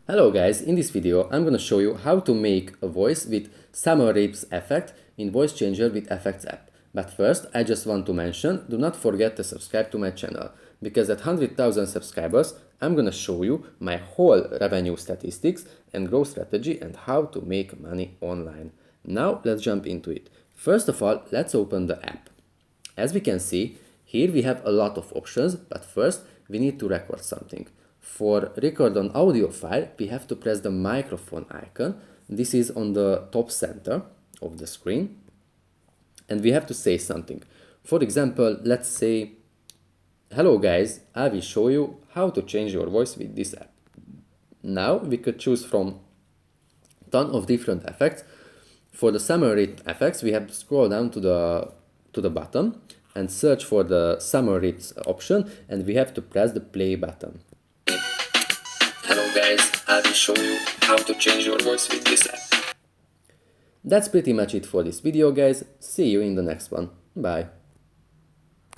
Hello guys, in this video I'm gonna show you how to make a voice with Summer Raps effect in Voice Changer with Effects app. But first, I just want to mention, do not forget to subscribe to my channel, because at 100,000 subscribers I'm gonna show you my whole revenue statistics and growth strategy and how to make money online. Now let's jump into it. First of all, let's open the app. As we can see, here we have a lot of options, but first we need to record something. For record an audio file, we have to press the microphone icon. This is on the top center of the screen. And we have to say something. For example, let's say, hello guys, I will show you how to change your voice with this app. Now we could choose from a ton of different effects. For the summary effects, we have to scroll down to the bottom and search for the summary option, and we have to press the play button. Hello guys, I will show you how to change your voice with this app. That's pretty much it for this video guys. See you in the next one. Bye.